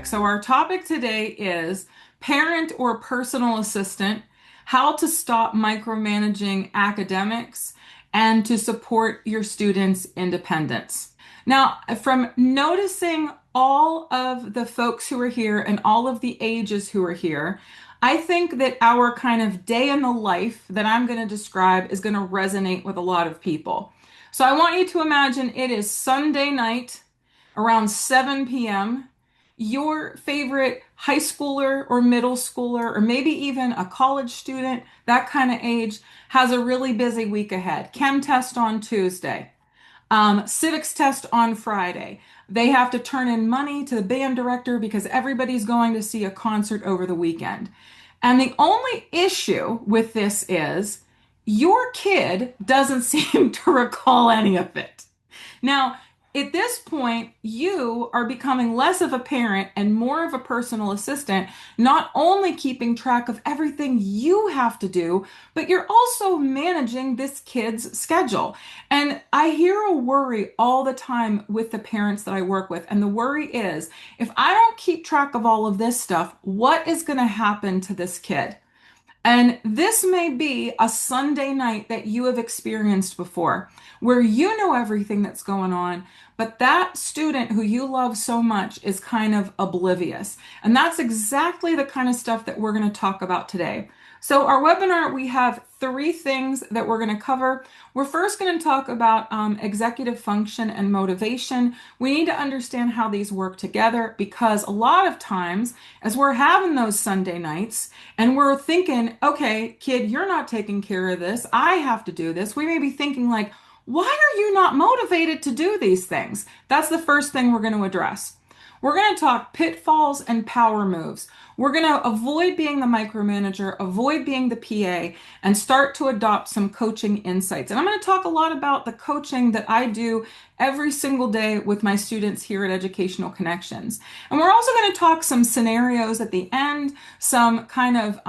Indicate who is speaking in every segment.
Speaker 1: So, our topic today is parent or personal assistant, how to stop micromanaging academics and to support your students' independence. Now, from noticing all of the folks who are here and all of the ages who are here, I think that our kind of day in the life that I'm going to describe is going to resonate with a lot of people. So, I want you to imagine it is Sunday night around 7 p.m. Your favorite high schooler or middle schooler, or maybe even a college student, that kind of age, has a really busy week ahead. Chem test on Tuesday, civics test on Friday. They have to turn in money to the band director because everybody's going to see a concert over the weekend. And the only issue with this is your kid doesn't seem to recall any of it. Now, at this point, you are becoming less of a parent and more of a personal assistant, not only keeping track of everything you have to do, but you're also managing this kid's schedule. And I hear a worry all the time with the parents that I work with. And the worry is if I don't keep track of all of this stuff, what is going to happen to this kid? And this may be a Sunday night that you have experienced before, where you know everything that's going on, but that student who you love so much is kind of oblivious. And that's exactly the kind of stuff that we're going to talk about today. So, our webinar, we have three things that we're going to cover. We're first going to talk about executive function and motivation. We need to understand how these work together because a lot of times, as we're having those Sunday nights and we're thinking, okay, kid, you're not taking care of this. I have to do this. We may be thinking, like, why are you not motivated to do these things? That's the first thing we're going to address. We're going to talk pitfalls and power moves. We're going to avoid being the micromanager, avoid being the PA, and start to adopt some coaching insights. And I'm going to talk a lot about the coaching that I do every single day with my students here at Educational Connections. And we're also going to talk some scenarios at the end, some kind of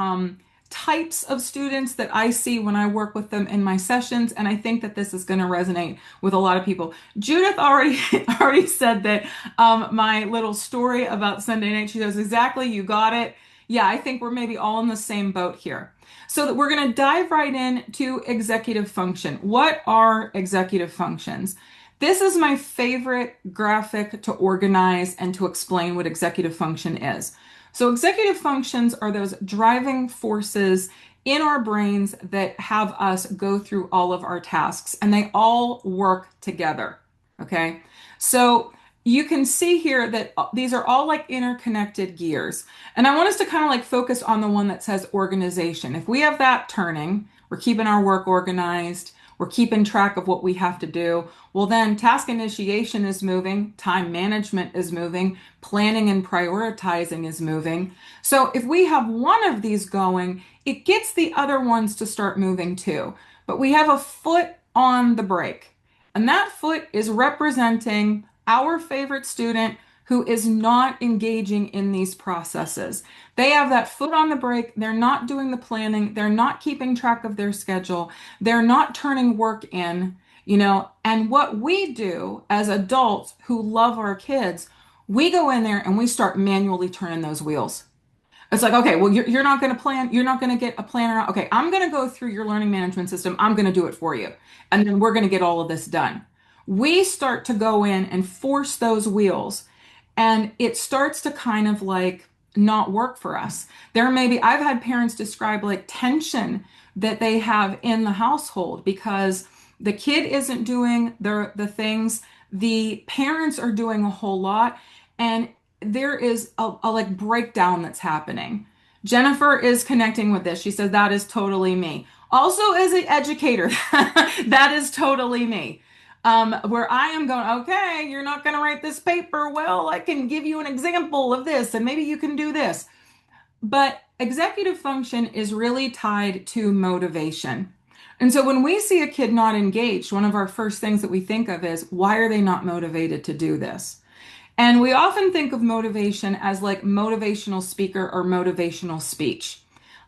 Speaker 1: types of students that I see when I work with them in my sessions, and I think that this is going to resonate with a lot of people. Judith already already said that my little story about Sunday night, she goes, exactly, you got it. Yeah, I think we're maybe all in the same boat here. So that we're going to dive right in to executive function. What are executive functions? This is my favorite graphic to organize and to explain what executive function is. So, executive functions are those driving forces in our brains that have us go through all of our tasks, and they all work together. Okay. So, you can see here that these are all like interconnected gears. And I want us to kind of like focus on the one that says organization. If we have that turning, we're keeping our work organized, we're keeping track of what we have to do. Well, then task initiation is moving, time management is moving, planning and prioritizing is moving. So if we have one of these going, it gets the other ones to start moving too. But we have a foot on the brake, and that foot is representing our favorite student who is not engaging in these processes. They have that foot on the brake. They're not doing the planning. They're not keeping track of their schedule. They're not turning work in, and what we do as adults who love our kids, we go in there and we start manually turning those wheels. It's like, okay, well, you're not going to plan. You're not going to get a planner. Okay, I'm going to go through your learning management system. I'm going to do it for you. And then we're going to get all of this done. We start to go in and force those wheels, and it starts to kind of like not work for us. I've had parents describe like tension that they have in the household because the kid isn't doing the things, the parents are doing a whole lot, and there is a like breakdown that's happening. Jennifer is connecting with this. She says that is totally me. Also, as an educator, that is totally me. Where I am going, okay, you're not going to write this paper. Well, I can give you an example of this, and maybe you can do this. But executive function is really tied to motivation. And so when we see a kid not engaged, one of our first things that we think of is, why are they not motivated to do this? And we often think of motivation as like motivational speaker or motivational speech.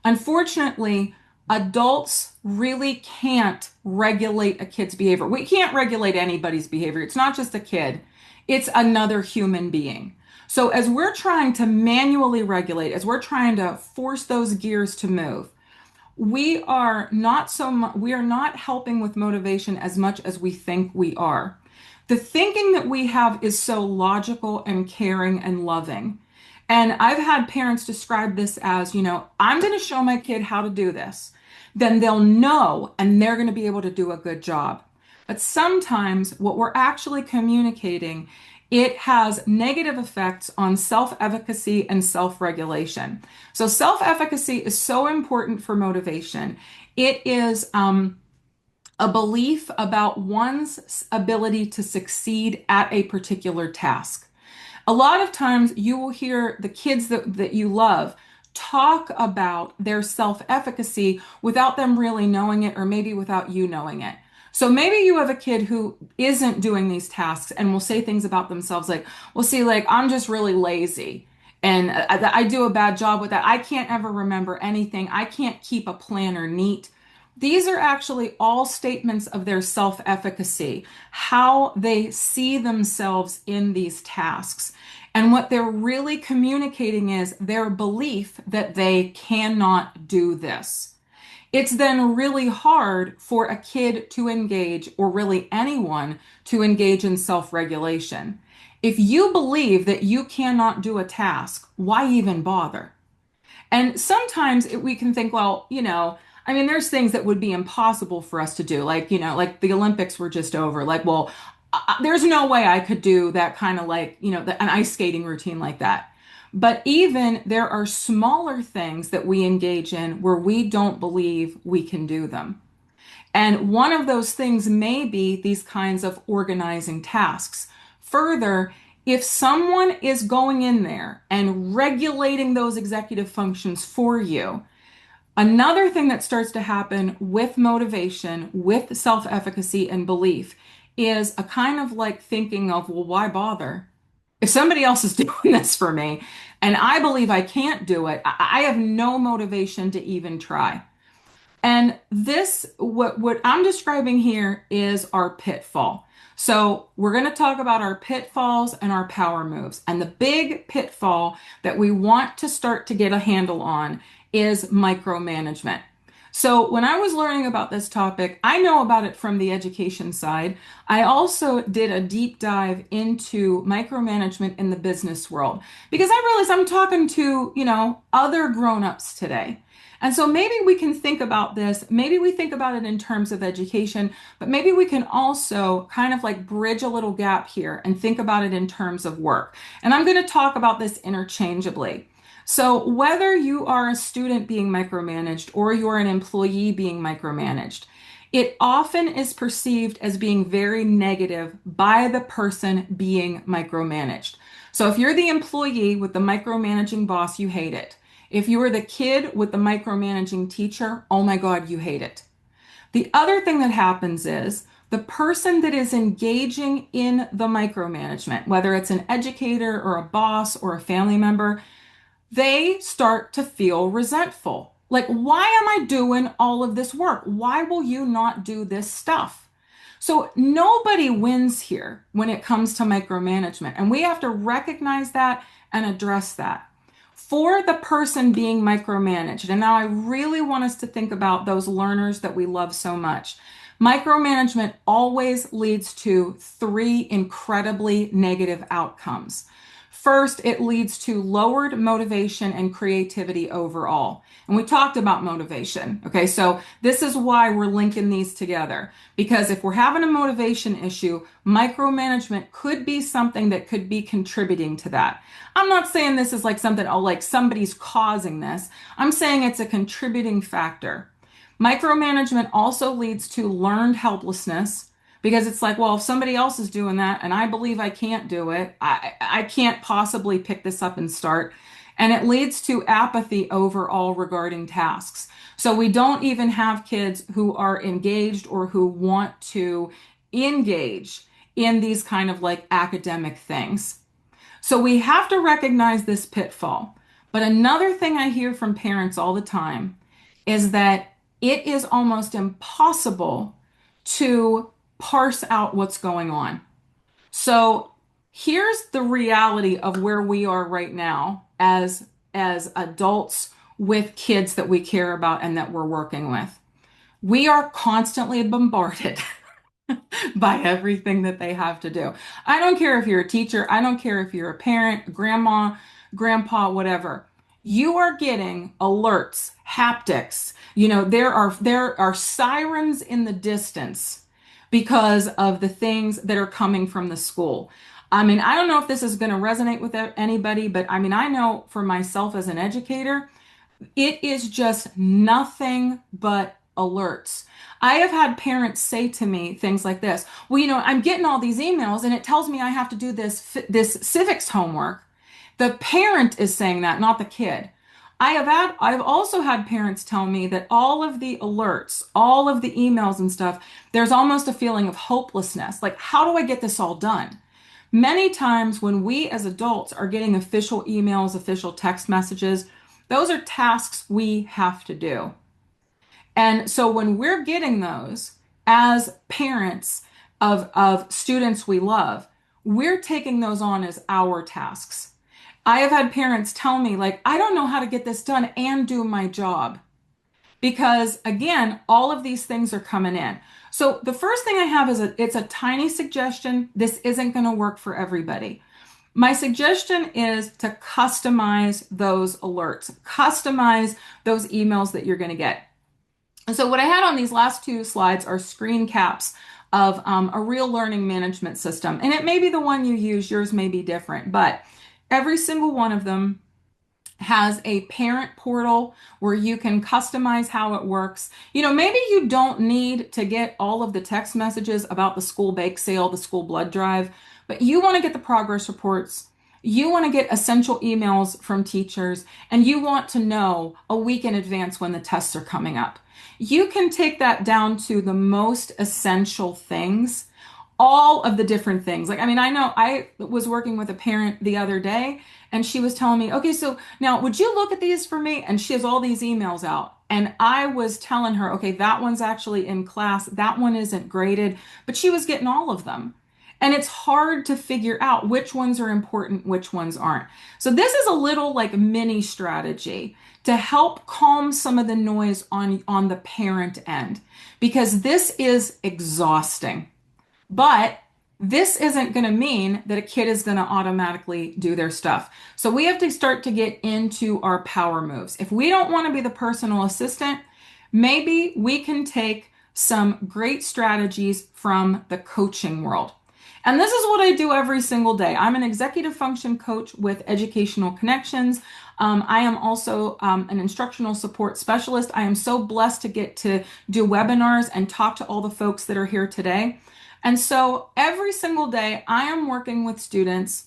Speaker 1: Unfortunately, adults really can't regulate a kid's behavior. We can't regulate anybody's behavior. It's not just a kid, it's another human being. So as we're trying to manually regulate, as we're trying to force those gears to move, we are not helping with motivation as much as we think we are. The thinking that we have is so logical and caring and loving. And I've had parents describe this as, I'm going to show my kid how to do this. Then they'll know and they're going to be able to do a good job. But sometimes what we're actually communicating, it has negative effects on self-efficacy and self-regulation. So self-efficacy is so important for motivation. It is a belief about one's ability to succeed at a particular task. A lot of times you will hear the kids that you love talk about their self-efficacy without them really knowing it, or maybe without you knowing it. So maybe you have a kid who isn't doing these tasks and will say things about themselves like, well, see, like, I'm just really lazy. And I do a bad job with that. I can't ever remember anything. I can't keep a planner neat. These are actually all statements of their self-efficacy, how they see themselves in these tasks. And what they're really communicating is their belief that they cannot do this. It's then really hard for a kid to engage, or really anyone to engage in self-regulation. If you believe that you cannot do a task, why even bother? And sometimes we can think, well, I mean, there's things that would be impossible for us to do. Like, like the Olympics were just over. Like, well, there's no way I could do that kind of like, an ice skating routine like that. But even there are smaller things that we engage in where we don't believe we can do them. And one of those things may be these kinds of organizing tasks. Further, if someone is going in there and regulating those executive functions for you, another thing that starts to happen with motivation, with self-efficacy and belief is a kind of like thinking of, well, why bother? If somebody else is doing this for me and I believe I can't do it, I have no motivation to even try. And what I'm describing here is our pitfall. So we're going to talk about our pitfalls and our power moves. And the big pitfall that we want to start to get a handle on is micromanagement. So when I was learning about this topic, I know about it from the education side. I also did a deep dive into micromanagement in the business world because I realized I'm talking to, other grown-ups today. And so maybe we can think about this. Maybe we think about it in terms of education, but maybe we can also kind of like bridge a little gap here and think about it in terms of work. And I'm going to talk about this interchangeably. So whether you are a student being micromanaged or you're an employee being micromanaged, it often is perceived as being very negative by the person being micromanaged. So if you're the employee with the micromanaging boss, you hate it. If you are the kid with the micromanaging teacher, oh my God, you hate it. The other thing that happens is the person that is engaging in the micromanagement, whether it's an educator or a boss or a family member, they start to feel resentful. Like, why am I doing all of this work? Why will you not do this stuff? So nobody wins here when it comes to micromanagement, and we have to recognize that and address that. For the person being micromanaged, and now I really want us to think about those learners that we love so much. Micromanagement always leads to three incredibly negative outcomes. First, it leads to lowered motivation and creativity overall. And we talked about motivation. Okay, so this is why we're linking these together. Because if we're having a motivation issue, micromanagement could be something that could be contributing to that. I'm not saying this is like something, oh, like somebody's causing this. I'm saying it's a contributing factor. Micromanagement also leads to learned helplessness because it's like, well, if somebody else is doing that and I believe I can't do it, I can't possibly pick this up and start. And it leads to apathy overall regarding tasks. So we don't even have kids who are engaged or who want to engage in these kind of like academic things. So we have to recognize this pitfall. But another thing I hear from parents all the time is that it is almost impossible to parse out what's going on. So Here's the reality of where we are right now as adults with kids that we care about and that we're working with. We are constantly bombarded by everything that they have to do. I don't care if you're a teacher, I don't care if you're a parent, grandma, grandpa, whatever. You are getting alerts, haptics. There are sirens in the distance because of the things that are coming from the school. I mean, I don't know if this is going to resonate with anybody, but I mean, I know for myself as an educator, it is just nothing but alerts. I have had parents say to me things like this. Well, I'm getting all these emails and it tells me I have to do this civics homework. The parent is saying that, not the kid. I've also had parents tell me that all of the alerts, all of the emails and stuff, there's almost a feeling of hopelessness. Like, how do I get this all done? Many times when we as adults are getting official emails, official text messages, those are tasks we have to do. And so when we're getting those as parents of students we love, we're taking those on as our tasks. I have had parents tell me, like, I don't know how to get this done and do my job because, again, all of these things are coming in. So the first thing I have is it's a tiny suggestion. This isn't going to work for everybody. My suggestion is to customize those alerts, customize those emails that you're going to get. And so what I had on these last two slides are screen caps of a real learning management system. And it may be the one you use, yours may be different, but every single one of them has a parent portal where you can customize how it works. Maybe you don't need to get all of the text messages about the school bake sale, the school blood drive, but you want to get the progress reports. You want to get essential emails from teachers, and you want to know a week in advance when the tests are coming up. You can take that down to the most essential things, all of the different things. Like, I mean, I know I was working with a parent the other day and she was telling me, okay, so now would you look at these for me? And she has all these emails out. And I was telling her, okay, that one's actually in class. That one isn't graded, but she was getting all of them. And it's hard to figure out which ones are important, which ones aren't. So this is a little like mini strategy to help calm some of the noise on the parent end, because this is exhausting. But this isn't going to mean that a kid is going to automatically do their stuff. So we have to start to get into our power moves. If we don't want to be the personal assistant, maybe we can take some great strategies from the coaching world. And this is what I do every single day. I'm an executive function coach with Educational Connections. I am also an instructional support specialist. I am so blessed to get to do webinars and talk to all the folks that are here today. And so every single day, I am working with students,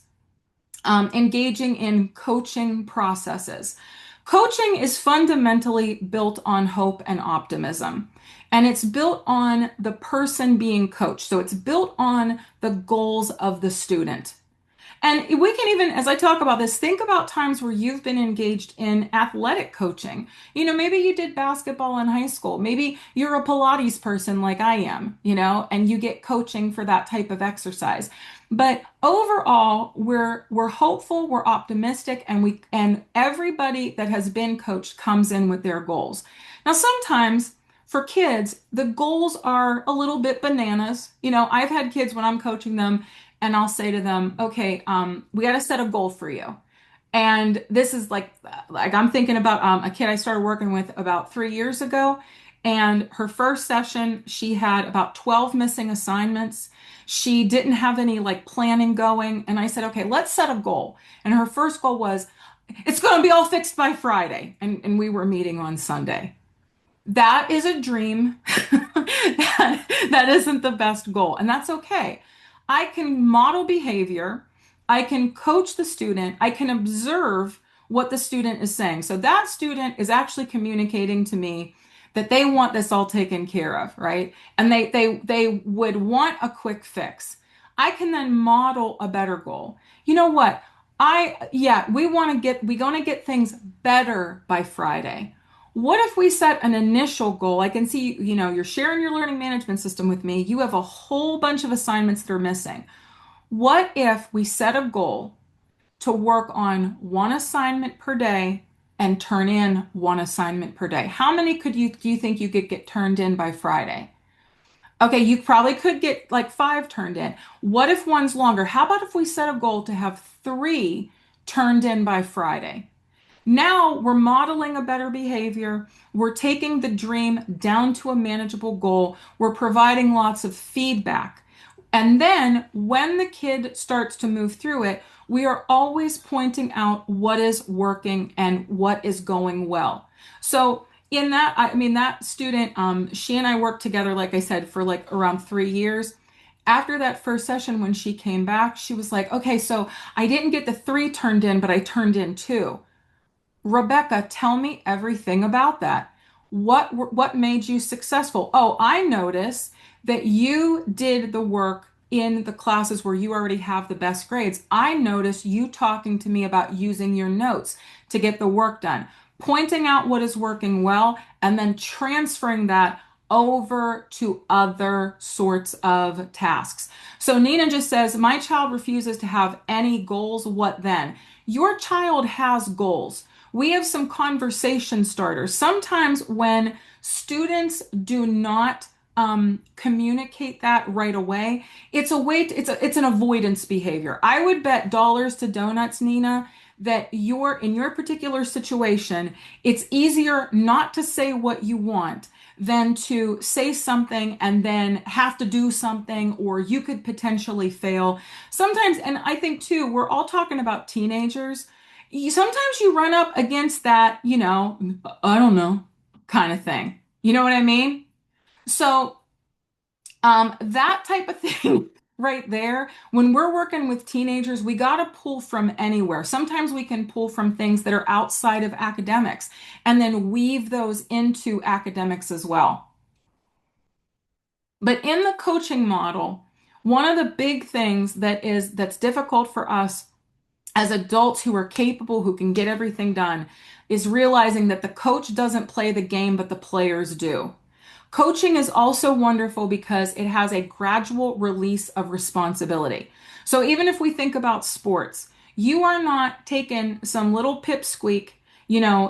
Speaker 1: engaging in coaching processes. Coaching is fundamentally built on hope and optimism. And it's built on the person being coached. So it's built on the goals of the student. And we can even, as I talk about this, think about times where you've been engaged in athletic coaching. Maybe you did basketball in high school. Maybe you're a Pilates person like I am, and you get coaching for that type of exercise. But overall, we're hopeful, we're optimistic, and everybody that has been coached comes in with their goals. Now, sometimes for kids, the goals are a little bit bananas. I've had kids when I'm coaching them, and I'll say to them, okay, we got to set a goal for you. And this is like I'm thinking about a kid I started working with about 3 years ago. And her first session, she had about 12 missing assignments. She didn't have any like planning going. And I said, okay, let's set a goal. And her first goal was, it's going to be all fixed by Friday. And we were meeting on Sunday. That is a dream. that isn't the best goal, and that's okay. I can model behavior. I can coach the student. I can observe what the student is saying. So that student is actually communicating to me that they want this all taken care of, right? And they would want a quick fix. I can then model a better goal. You know what? We're going to get things better by Friday. What if we set an initial goal? I can see, you're sharing your learning management system with me. You have a whole bunch of assignments that are missing. What if we set a goal to work on one assignment per day and turn in one assignment per day? How many do you think you could get turned in by Friday? Okay, you probably could get like five turned in. What if one's longer? How about if we set a goal to have three turned in by Friday? Now we're modeling a better behavior. We're taking the dream down to a manageable goal. We're providing lots of feedback. And then when the kid starts to move through it, we are always pointing out what is working and what is going well. So in that, I mean, that student, she and I worked together, like I said, for like around 3 years. After that first session, when she came back, she was like, okay, so I didn't get the three turned in, but I turned in two. Rebecca, tell me everything about that. What made you successful? Oh, I notice that you did the work in the classes where you already have the best grades. I notice you talking to me about using your notes to get the work done, pointing out what is working well, and then transferring that over to other sorts of tasks. So Nina just says, my child refuses to have any goals. What then? Your child has goals. We have some conversation starters. Sometimes when students do not communicate that right away, it's a way to, it's an avoidance behavior. I would bet dollars to donuts, Nina, that you're in your particular situation, it's easier not to say what you want than to say something and then have to do something, or you could potentially fail. Sometimes, and I think too, we're all talking about teenagers. Sometimes you run up against that, I don't know, kind of thing. You know what I mean? So, that type of thing right there, when we're working with teenagers, we got to pull from anywhere. Sometimes we can pull from things that are outside of academics and then weave those into academics as well. But in the coaching model, one of the big things that's difficult for us as adults who are capable, who can get everything done, is realizing that the coach doesn't play the game, but the players do. Coaching is also wonderful because it has a gradual release of responsibility. So even if we think about sports, you are not taking some little pipsqueak,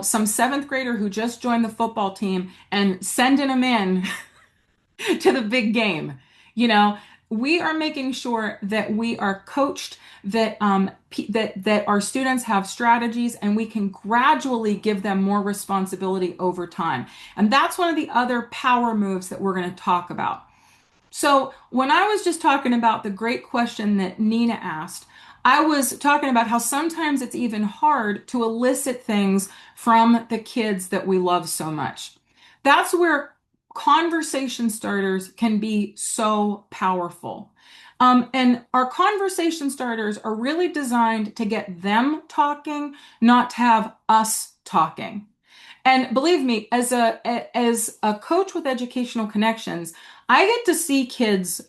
Speaker 1: some seventh grader who just joined the football team and sending them in to the big game. You know, we are making sure that we are coached, that that our students have strategies, and we can gradually give them more responsibility over time. And that's one of the other power moves that we're going to talk about. So, when I was just talking about the great question that Nina asked, I was talking about how sometimes it's even hard to elicit things from the kids that we love so much. That's where conversation starters can be so powerful. And our conversation starters are really designed to get them talking, not to have us talking. And believe me, as a coach with educational connections, I get to see kids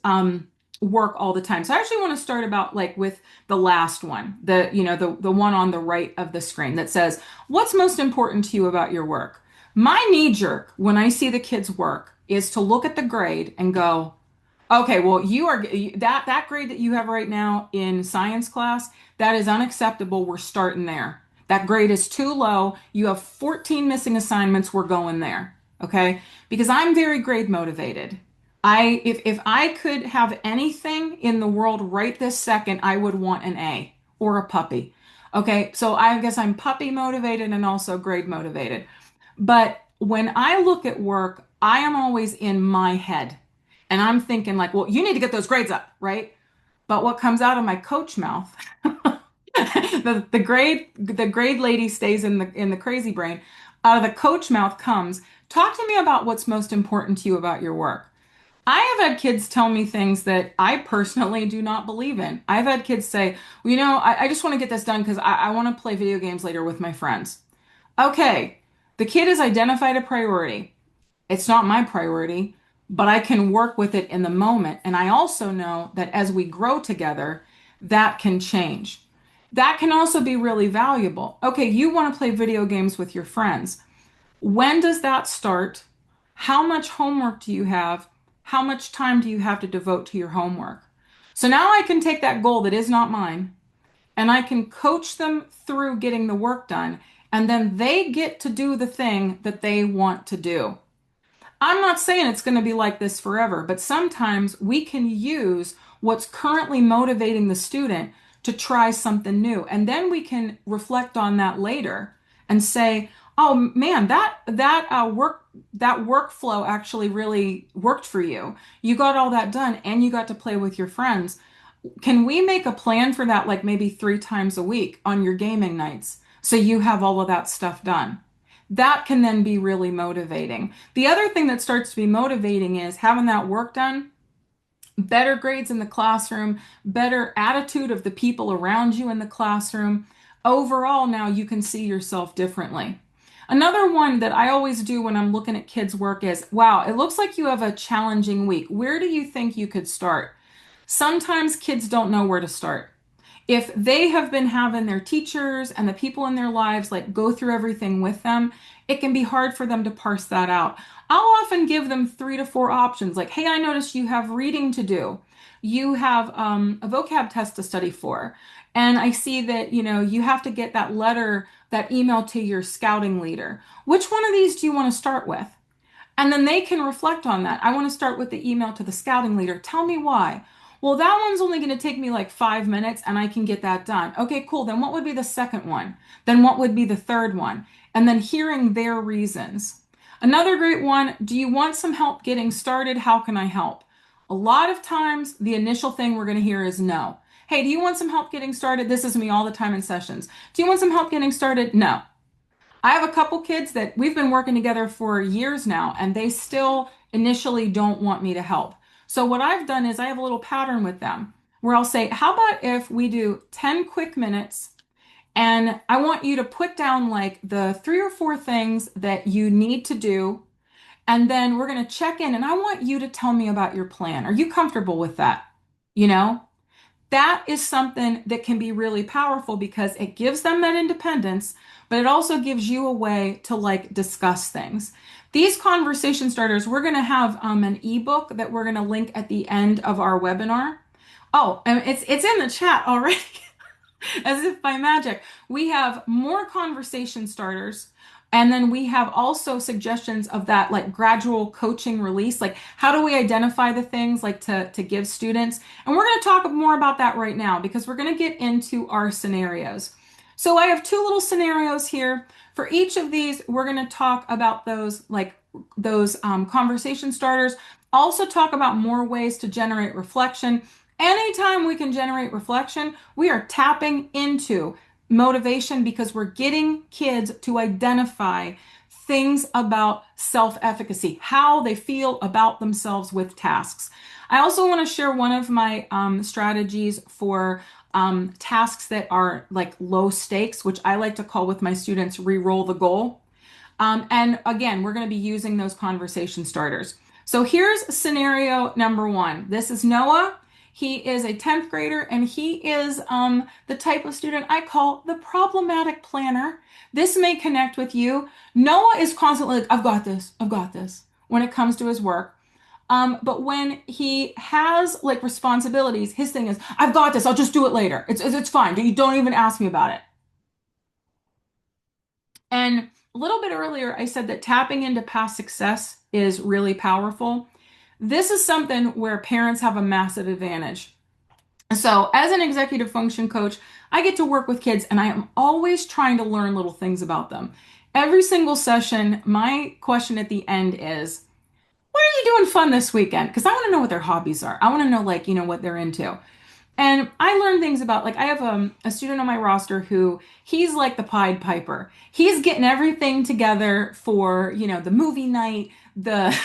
Speaker 1: work all the time. So I actually want to start about like with the last one, the one on the right of the screen that says, "What's most important to you about your work?" My knee jerk when I see the kids work is to look at the grade and go, okay, well, that grade that you have right now in science class, that is unacceptable. We're starting there. That grade is too low. You have 14 missing assignments. We're going there. Okay? Because I'm very grade motivated. If I could have anything in the world right this second, I would want an A or a puppy. Okay? So I guess I'm puppy motivated and also grade motivated. But when I look at work, I am always in my head. And I'm thinking like, well, you need to get those grades up, right? But what comes out of my coach mouth, the grade lady stays in the crazy brain. Out of the coach mouth comes, talk to me about what's most important to you about your work. I have had kids tell me things that I personally do not believe in. I've had kids say, well, I just want to get this done because I want to play video games later with my friends. Okay, the kid has identified a priority. It's not my priority, but I can work with it in the moment. And I also know that as we grow together, that can change. That can also be really valuable. Okay, you want to play video games with your friends. When does that start? How much homework do you have? How much time do you have to devote to your homework? So now I can take that goal that is not mine and I can coach them through getting the work done. And then they get to do the thing that they want to do. I'm not saying it's going to be like this forever, but sometimes we can use what's currently motivating the student to try something new. And then we can reflect on that later and say, "Oh man, that workflow actually really worked for you. You got all that done and you got to play with your friends. Can we make a plan for that like maybe 3 times a week on your gaming nights so you have all of that stuff done?" That can then be really motivating. The other thing that starts to be motivating is having that work done, better grades in the classroom, better attitude of the people around you in the classroom. Overall, now you can see yourself differently. Another one that I always do when I'm looking at kids' work is, wow, it looks like you have a challenging week. Where do you think you could start? Sometimes kids don't know where to start. If they have been having their teachers and the people in their lives like go through everything with them, it can be hard for them to parse that out. I'll often give them 3 to 4 options like, hey, I noticed you have reading to do. You have a vocab test to study for. And I see that, you have to get that letter, that email to your scouting leader. Which one of these do you want to start with? And then they can reflect on that. I want to start with the email to the scouting leader. Tell me why. Well, that one's only going to take me like 5 minutes and I can get that done. Okay, cool. Then what would be the second one? Then what would be the third one? And then hearing their reasons. Another great one, do you want some help getting started? How can I help? A lot of times, the initial thing we're going to hear is no. Hey, do you want some help getting started? This is me all the time in sessions. Do you want some help getting started? No. I have a couple kids that we've been working together for years now, and they still initially don't want me to help. So, what I've done is I have a little pattern with them where I'll say, how about if we do 10 quick minutes and I want you to put down like the 3 or 4 things that you need to do, and then we're going to check in and I want you to tell me about your plan. Are you comfortable with that? You know? That is something that can be really powerful because it gives them that independence, but it also gives you a way to like discuss things. These conversation starters, we're going to have an ebook that we're going to link at the end of our webinar. Oh, and it's in the chat already. As if by magic. We have more conversation starters. And then we have also suggestions of that like gradual coaching release. Like how do we identify the things like to give students? And we're going to talk more about that right now because we're going to get into our scenarios. So I have 2 little scenarios here. For each of these, we're going to talk about those conversation starters. Also talk about more ways to generate reflection. Anytime we can generate reflection, we are tapping into motivation because we're getting kids to identify things about self-efficacy, how they feel about themselves with tasks. I also want to share one of my strategies for tasks that are like low stakes, which I like to call with my students re-roll the goal. And again, we're going to be using those conversation starters. So here's scenario number 1. This is Noah. He is a 10th grader and he is the type of student I call the problematic planner. This may connect with you. Noah is constantly like, I've got this when it comes to his work. But when he has like responsibilities, his thing is, I've got this, I'll just do it later. It's fine. You don't even ask me about it. And a little bit earlier, I said that tapping into past success is really powerful. This is something where parents have a massive advantage. So, as an executive function coach, I get to work with kids and I am always trying to learn little things about them. Every single session, my question at the end is, what are you doing fun this weekend? Because I want to know what their hobbies are. I want to know, like, what they're into. And I learned things about, like, I have a student on my roster who he's like the Pied Piper. He's getting everything together for, the movie night, the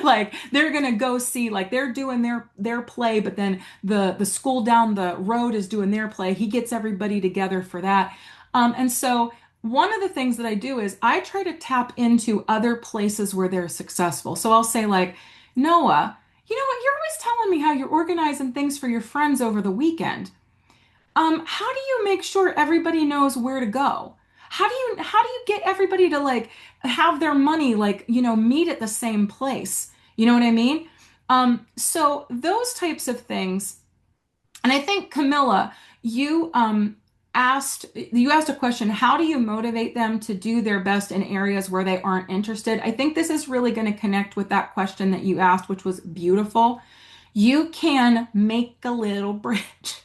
Speaker 1: like they're gonna go see, like they're doing their play, but then the school down the road is doing their play. He gets everybody together for that. And so one of the things that I do is I try to tap into other places where they're successful. So I'll say like, Noah, you know what? You're always telling me how you're organizing things for your friends over the weekend. How do you make sure everybody knows where to go? How do you get everybody to like have their money like, meet at the same place? You know what I mean? So those types of things And I think Camilla, you you asked a question, how do you motivate them to do their best in areas where they aren't interested? I think this is really going to connect with that question that you asked, which was beautiful. You can make a little bridge.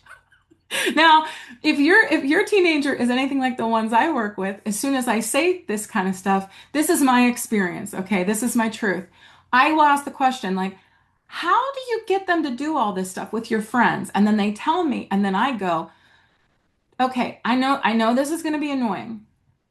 Speaker 1: Now, if your teenager is anything like the ones I work with, as soon as I say this kind of stuff, this is my experience, okay? This is my truth. I will ask the question like, how do you get them to do all this stuff with your friends? And then they tell me, and then I go, okay, I know this is going to be annoying.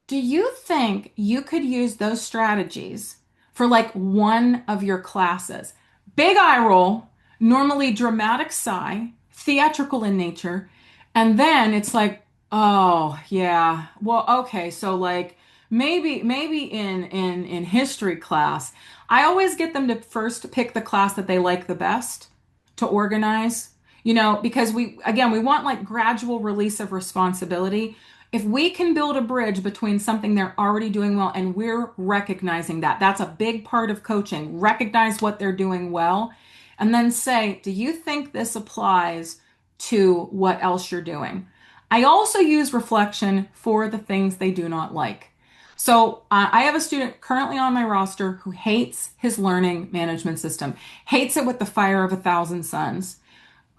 Speaker 1: Do you think you could use those strategies for like one of your classes? Big eye roll, normally dramatic sigh, theatrical in nature, and then it's like, oh yeah, well, okay, so like maybe in history class, I always get them to first pick the class that they like the best to organize, because we want like gradual release of responsibility. If we can build a bridge between something they're already doing well and we're recognizing that, that's a big part of coaching. Recognize what they're doing well and then say, do you think this applies to what else you're doing? I also use reflection for the things they do not like. So I have a student currently on my roster who hates his learning management system, hates it with the fire of a thousand suns,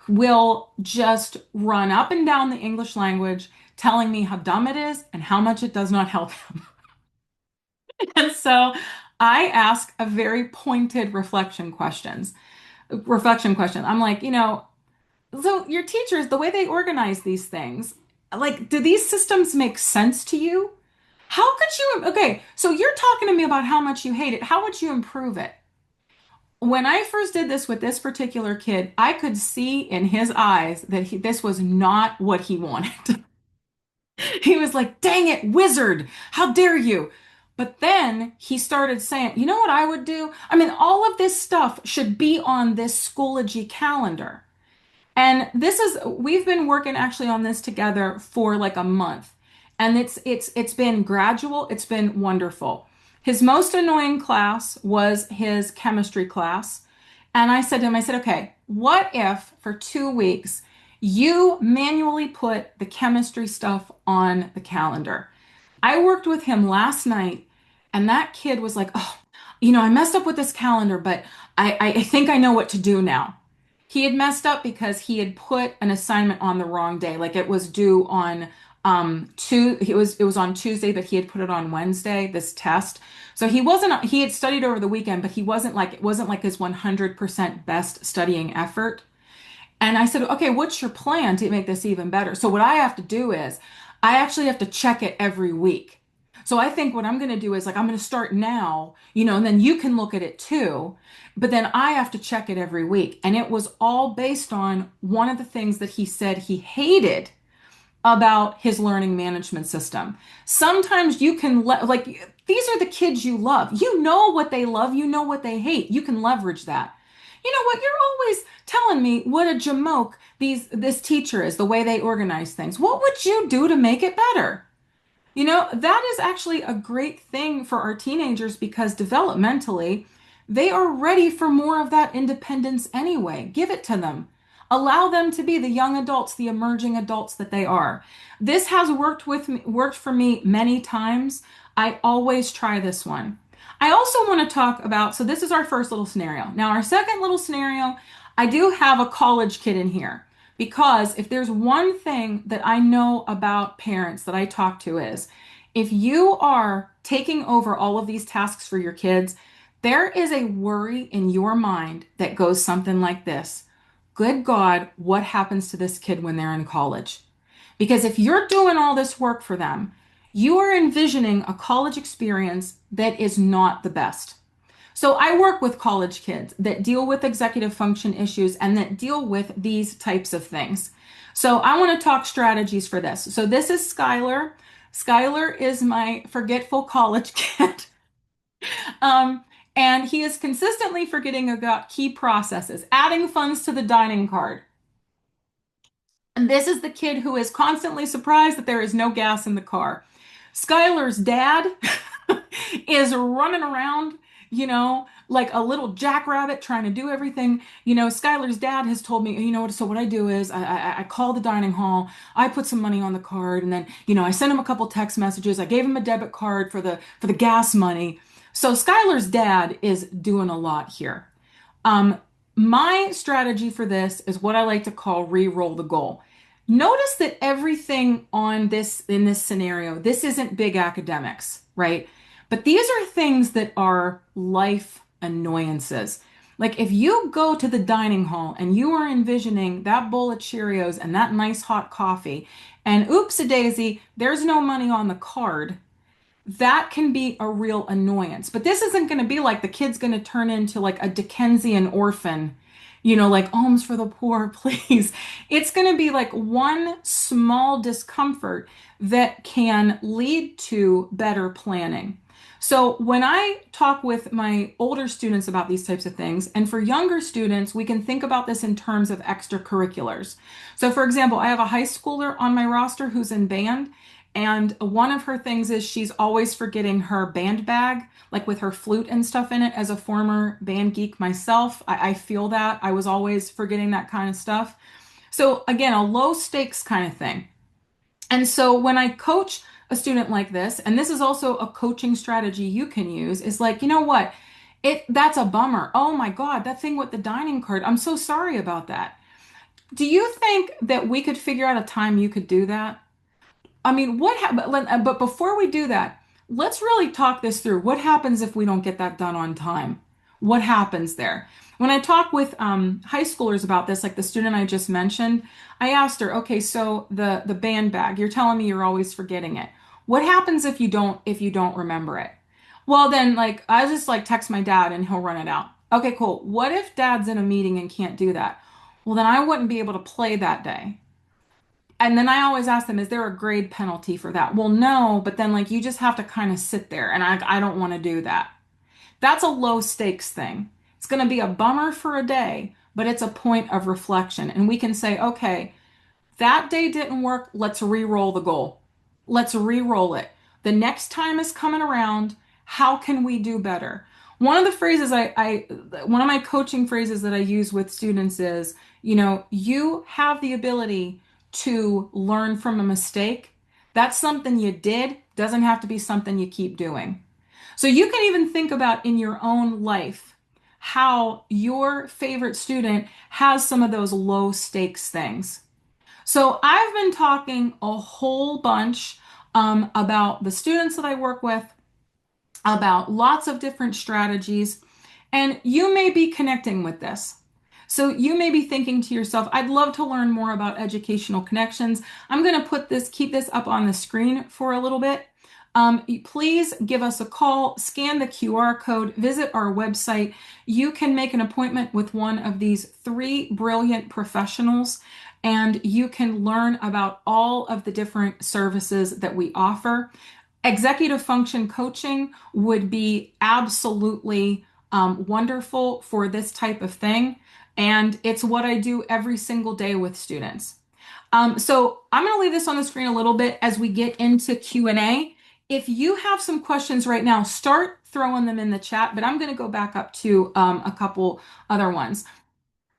Speaker 1: will just run up and down the English language, telling me how dumb it is and how much it does not help him. And so I ask a very pointed reflection question. I'm like, so your teachers, the way they organize these things, like, do these systems make sense to you? How could you, okay, so you're talking to me about how much you hate it. How would you improve it? When I first did this with this particular kid, I could see in his eyes that this was not what he wanted. He was like, dang it, wizard, how dare you? But then he started saying, you know what I would do? I mean, all of this stuff should be on this Schoology calendar. And we've been working actually on this together for like a month. And it's been gradual, it's been wonderful. His most annoying class was his chemistry class. And I said to him, I said, okay, what if for 2 weeks you manually put the chemistry stuff on the calendar? I worked with him last night, and that kid was like, oh, I messed up with this calendar, but I think I know what to do now. He had messed up because he had put an assignment on the wrong day. Like it was due on it was on Tuesday, but he had put it on Wednesday, this test. So he had studied over the weekend, but it wasn't like his 100% best studying effort. And I said, okay, what's your plan to make this even better? So what I have to do is I actually have to check it every week. So I think what I'm going to do is like, I'm going to start now, and then you can look at it too. But then I have to check it every week. And it was all based on one of the things that he said he hated about his learning management system. Sometimes you can like these are the kids you love. You know what they love, you know what they hate. You can leverage that. You know what? You're always telling me what a jamoke this teacher is, the way they organize things. What would you do to make it better? That is actually a great thing for our teenagers because developmentally, they are ready for more of that independence anyway. Give it to them. Allow them to be the young adults, the emerging adults that they are. This has worked for me many times. I always try this one. I also want to talk about, so this is our first little scenario. Now, our second little scenario, I do have a college kid in here. Because if there's one thing that I know about parents that I talk to is if you are taking over all of these tasks for your kids, there is a worry in your mind that goes something like this. Good God, what happens to this kid when they're in college? Because if you're doing all this work for them, you are envisioning a college experience that is not the best. So I work with college kids that deal with executive function issues and that deal with these types of things. So I want to talk strategies for this. So this is Skylar. Skylar is my forgetful college kid. Um, and he is consistently forgetting about key processes, adding funds to the dining card. And this is the kid who is constantly surprised that there is no gas in the car. Skylar's dad is running around, you know, like a little jackrabbit trying to do everything. Skylar's dad has told me, so what I do is I call the dining hall, I put some money on the card, and then, I send him a couple text messages. I gave him a debit card for the gas money. So Skylar's dad is doing a lot here. Um, my strategy for this is what I like to call re-roll the goal. Notice that everything on this in this scenario, this isn't big academics, right? But these are things that are life annoyances. Like if you go to the dining hall and you are envisioning that bowl of Cheerios and that nice hot coffee, and oops a daisy, there's no money on the card, that can be a real annoyance. But this isn't going to be like the kid's going to turn into like a Dickensian orphan, like alms for the poor, please. It's going to be like one small discomfort that can lead to better planning. So when I talk with my older students about these types of things, and for younger students, we can think about this in terms of extracurriculars. So for example, I have a high schooler on my roster who's in band. And one of her things is she's always forgetting her band bag, like with her flute and stuff in it. As a former band geek myself, I feel that. I was always forgetting that kind of stuff. So, again, a low stakes kind of thing. And so, when I coach a student like this, and this is also a coaching strategy you can use, is like, you know what? That's a bummer. Oh my God, that thing with the dining card. I'm so sorry about that. Do you think that we could figure out a time you could do that? I mean, but before we do that, let's really talk this through. What happens if we don't get that done on time? What happens there? When I talk with high schoolers about this, like the student I just mentioned, I asked her, okay, so the band bag, you're telling me you're always forgetting it. What happens if you don't remember it? Well, then like I just like text my dad and he'll run it out. Okay, cool. What if dad's in a meeting and can't do that? Well, then I wouldn't be able to play that day. And then I always ask them, is there a grade penalty for that? Well, no, but then like you just have to kind of sit there, and I don't want to do that. That's a low stakes thing. It's going to be a bummer for a day, but it's a point of reflection. And we can say, okay, that day didn't work. Let's re-roll the goal. Let's re-roll it. The next time is coming around. How can we do better? One of the phrases one of my coaching phrases that I use with students is, you have the ability to learn from a mistake. That's something you did, doesn't have to be something you keep doing. So you can even think about in your own life how your favorite student has some of those low stakes things. So I've been talking a whole bunch about the students that I work with, about lots of different strategies, and you may be connecting with this. So you may be thinking to yourself, I'd love to learn more about educational connections. I'm going to keep this up on the screen for a little bit. Please give us a call, scan the QR code, visit our website. You can make an appointment with one of these three brilliant professionals, and you can learn about all of the different services that we offer. Executive function coaching would be absolutely wonderful for this type of thing. And it's what I do every single day with students. So I'm going to leave this on the screen a little bit as we get into Q&A. If you have some questions right now, start throwing them in the chat, but I'm going to go back up to a couple other ones.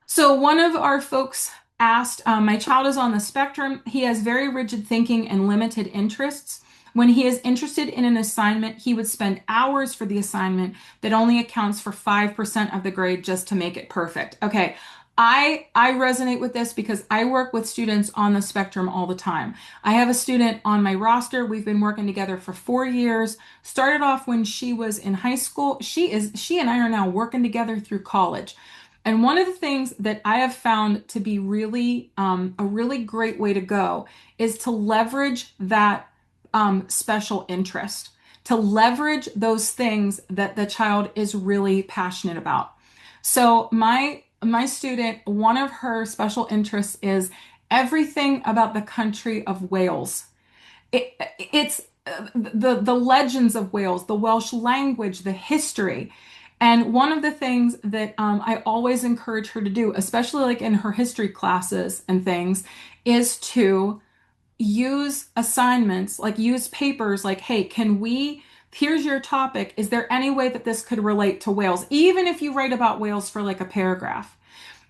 Speaker 1: So one of our folks asked, my child is on the spectrum. He has very rigid thinking and limited interests. When he is interested in an assignment, he would spend hours for the assignment that only accounts for 5% of the grade just to make it perfect. Okay, I resonate with this because I work with students on the spectrum all the time. I have a student on my roster. We've been working together for 4 years. Started off when she was in high school. She and I are now working together through college. And one of the things that I have found to be really a really great way to go is to leverage that special interest, to leverage those things that the child is really passionate about. So my student, one of her special interests is everything about the country of Wales. It's the legends of Wales, the Welsh language, the history. And one of the things that I always encourage her to do, especially like in her history classes and things, is to use assignments, like use papers like, hey, can we Here's your topic. Is there any way that this could relate to whales? Even if you write about whales for like a paragraph.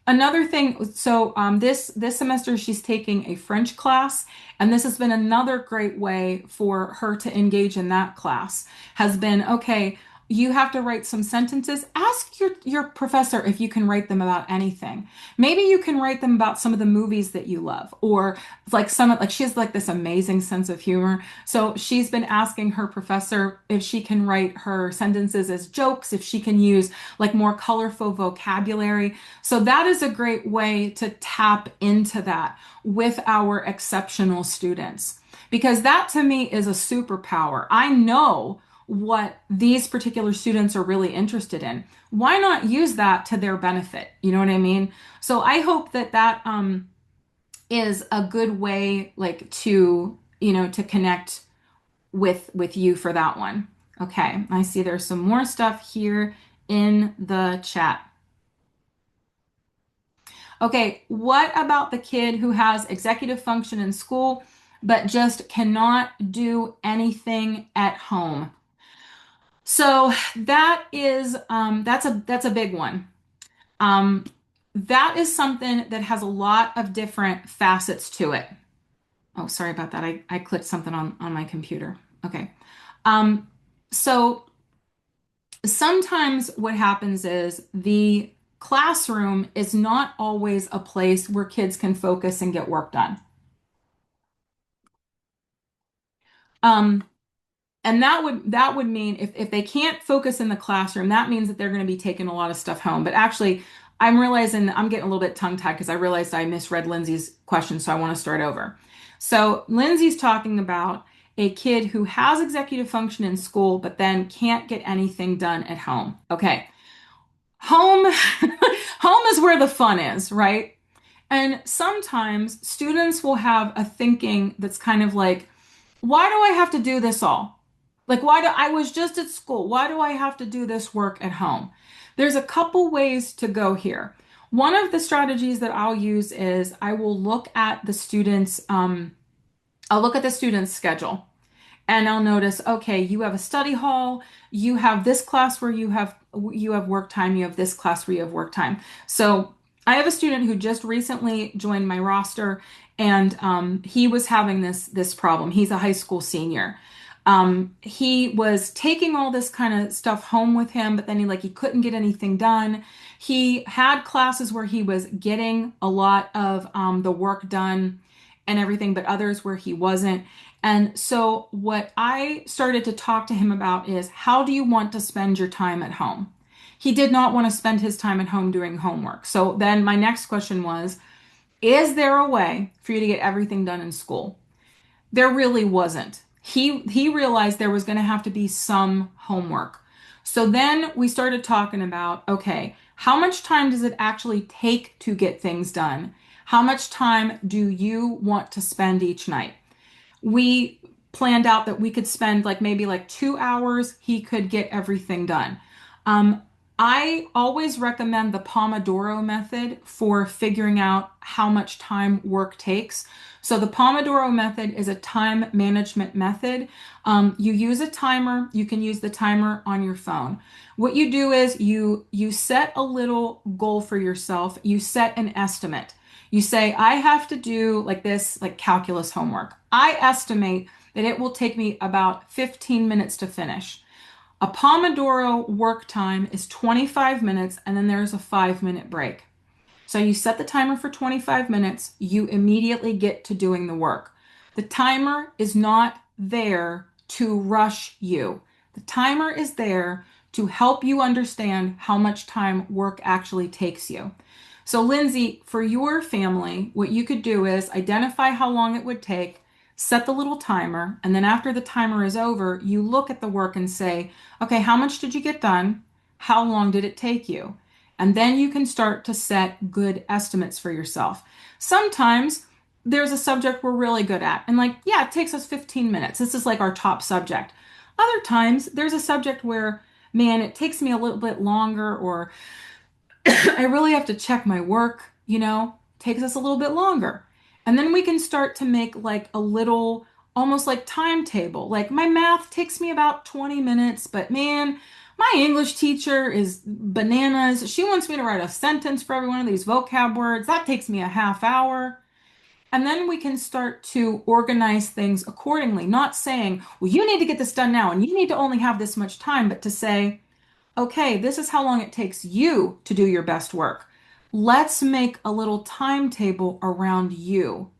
Speaker 1: Another thing, so this semester she's taking a French class, and this has been another great way for her to engage in that class. Has been okay. You have to write some sentences. Ask your professor if you can write them about anything. Maybe you can write them about some of the movies that you love, or like some like she has like this amazing sense of humor. So she's been asking her professor if she can write her sentences as jokes, if she can use like more colorful vocabulary. So that is a great way to tap into that with our exceptional students. Because that to me is a superpower. I know what these particular students are really interested in. Why not use that to their benefit? You know what I mean? So I hope that is a good way like to, to connect with you for that one. Okay, I see there's some more stuff here in the chat. Okay, what about the kid who has executive function in school but just cannot do anything at home? So that is that's a big one. Um, that is something that has a lot of different facets to it. Oh, sorry about that. I clicked something on my computer. Okay. Um, so sometimes what happens is the classroom is not always a place where kids can focus and get work done. Um, and that would mean if they can't focus in the classroom, that means that they're going to be taking a lot of stuff home. But actually, I'm realizing that I'm getting a little bit tongue-tied because I realized I misread Lindsay's question, so I want to start over. So Lindsay's talking about a kid who has executive function in school, but then can't get anything done at home. Okay. Home, home is where the fun is, right? And sometimes students will have a thinking that's kind of like, why do I have to do this all? Like, why do I was just at school? Why do I have to do this work at home? There's a couple ways to go here. One of the strategies that I'll use is I will look at the student's schedule. And I'll notice, okay, you have a study hall, you have this class where you have work time, you have this class where you have work time. So I have a student who just recently joined my roster, and he was having this problem. He's a high school senior. He was taking all this kind of stuff home with him, but then he couldn't get anything done. He had classes where he was getting a lot of the work done and everything, but others where he wasn't. And so, what I started to talk to him about is how do you want to spend your time at home? He did not want to spend his time at home doing homework. So, then my next question was, is there a way for you to get everything done in school? There really wasn't. He realized there was going to have to be some homework. So then we started talking about, okay, how much time does it actually take to get things done? How much time do you want to spend each night? We planned out that we could spend like maybe like 2 hours, he could get everything done. Um, I always recommend the Pomodoro method for figuring out how much time work takes. So the Pomodoro method is a time management method. You use a timer. You can use the timer on your phone. What you do is you set a little goal for yourself. You set an estimate. You say, I have to do like this, like calculus homework. I estimate that it will take me about 15 minutes to finish. A Pomodoro work time is 25 minutes, and then there's a 5-minute break. So you set the timer for 25 minutes, you immediately get to doing the work. The timer is not there to rush you. The timer is there to help you understand how much time work actually takes you. So, Lindsay, for your family, what you could do is identify how long it would take, set the little timer, and then after the timer is over, you look at the work and say, okay, how much did you get done? How long did it take you? And then you can start to set good estimates for yourself. Sometimes there's a subject we're really good at, and like, yeah, it takes us 15 minutes. This is like our top subject. Other times there's a subject where, man, it takes me a little bit longer, or I really have to check my work, takes us a little bit longer. And then we can start to make like a little almost like timetable. Like my math takes me about 20 minutes, but man, my English teacher is bananas. She wants me to write a sentence for every one of these vocab words. That takes me a half hour. And then we can start to organize things accordingly, not saying, well, you need to get this done now and you need to only have this much time, but to say, okay, this is how long it takes you to do your best work. Let's make a little timetable around you.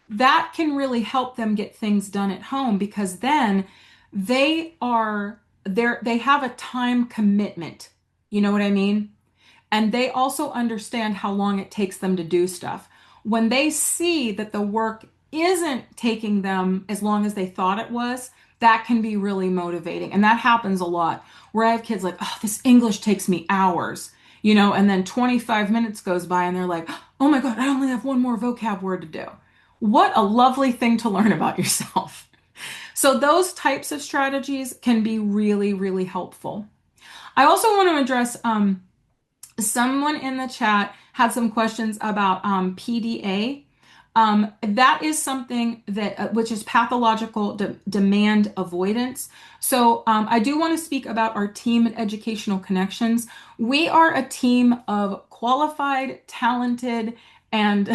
Speaker 1: That can really help them get things done at home because then they have a time commitment. You know what I mean? And they also understand how long it takes them to do stuff. When they see that the work isn't taking them as long as they thought it was, that can be really motivating. And that happens a lot where I have kids like, oh, this English takes me hours, and then 25 minutes goes by and they're like, oh my God, I only have one more vocab word to do. What a lovely thing to learn about yourself. So, those types of strategies can be really, really helpful. I also want to address someone in the chat had some questions about PDA. That is something that which is pathological demand avoidance. So I do want to speak about our team at Educational Connections. We are a team of qualified, talented, and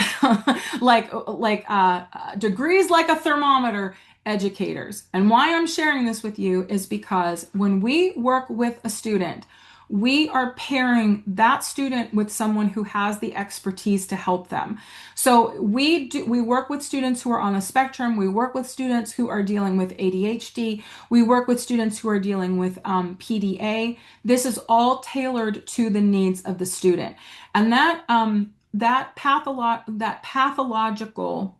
Speaker 1: degrees like a thermometer educators. And why I'm sharing this with you is because when we work with a student, we are pairing that student with someone who has the expertise to help them. So we work with students who are on a spectrum. We work with students who are dealing with ADHD. We work with students who are dealing with PDA. This is all tailored to the needs of the student. And that pathological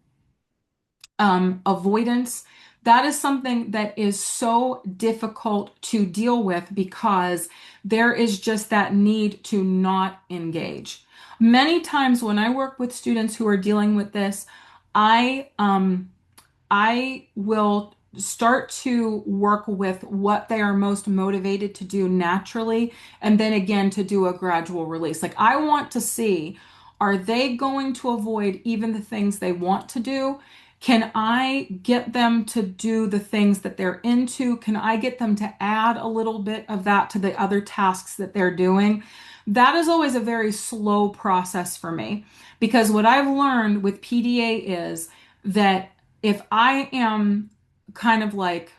Speaker 1: avoidance, that is something that is so difficult to deal with because there is just that need to not engage. Many times when I work with students who are dealing with this, I will start to work with what they are most motivated to do naturally, and then again to do a gradual release. Like I want to see, are they going to avoid even the things they want to do? Can I get them to do the things that they're into? Can I get them to add a little bit of that to the other tasks that they're doing? That is always a very slow process for me because what I've learned with PDA is that if I am kind of like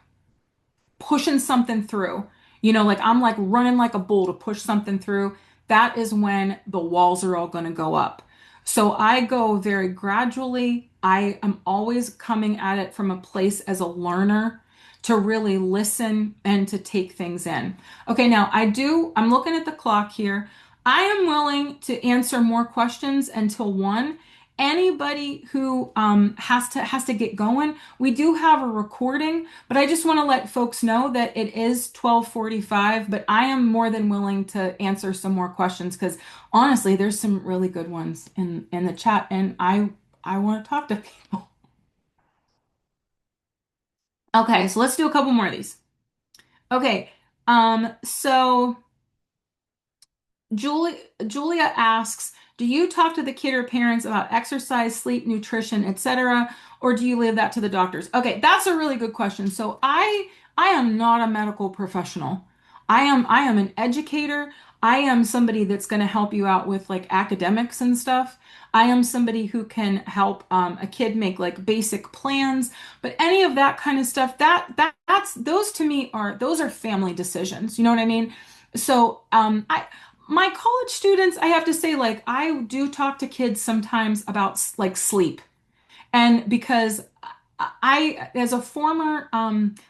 Speaker 1: pushing something through, like I'm like running like a bull to push something through, that is when the walls are all going to go up. So I go very gradually. I am always coming at it from a place as a learner to really listen and to take things in. Okay, now I'm looking at the clock here. I am willing to answer more questions until 1. Anybody who has to get going, we do have a recording, but I just want to let folks know that it is 12:45, but I am more than willing to answer some more questions because honestly, there's some really good ones in the chat, and I want to talk to people. Okay, so let's do a couple more of these. Okay, so Julia asks, do you talk to the kid or parents about exercise, sleep, nutrition, etc., or do you leave that to the doctors? Okay, that's a really good question. So I am not a medical professional. I am an educator. I am somebody that's going to help you out with like academics and stuff. I am somebody who can help a kid make like basic plans, but any of that kind of stuff, that's those to me are family decisions. You know what I mean? So I my college students, I have to say, like, I do talk to kids sometimes about like sleep. And because as a former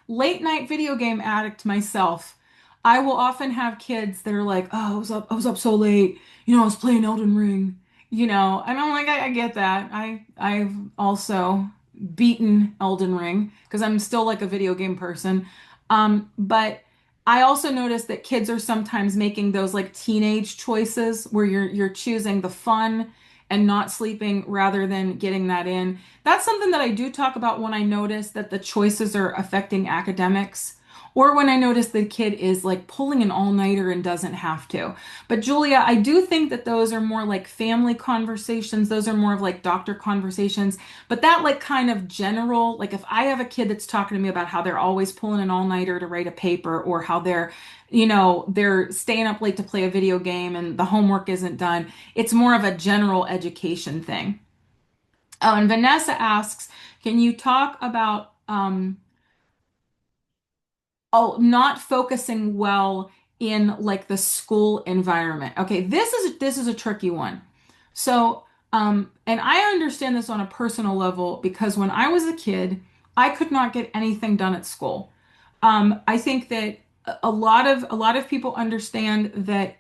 Speaker 1: late night video game addict myself, I will often have kids that are like, "Oh, I was up so late. I was playing Elden Ring." And I'm like, I get that. I've also beaten Elden Ring because I'm still like a video game person. But I also notice that kids are sometimes making those like teenage choices where you're choosing the fun and not sleeping rather than getting that in. That's something that I do talk about when I notice that the choices are affecting academics. or when I notice the kid is like pulling an all-nighter and doesn't have to. But Julia, I do think that those are more like family conversations. Those are more of like doctor conversations. But that like kind of general, like if I have a kid that's talking to me about how they're always pulling an all-nighter to write a paper or how they're staying up late to play a video game and the homework isn't done, it's more of a general education thing. Oh, and Vanessa asks, can you talk about not focusing well in like the school environment? Okay, this is a tricky one. So, and I understand this on a personal level because when I was a kid, I could not get anything done at school. I think that a lot of people understand that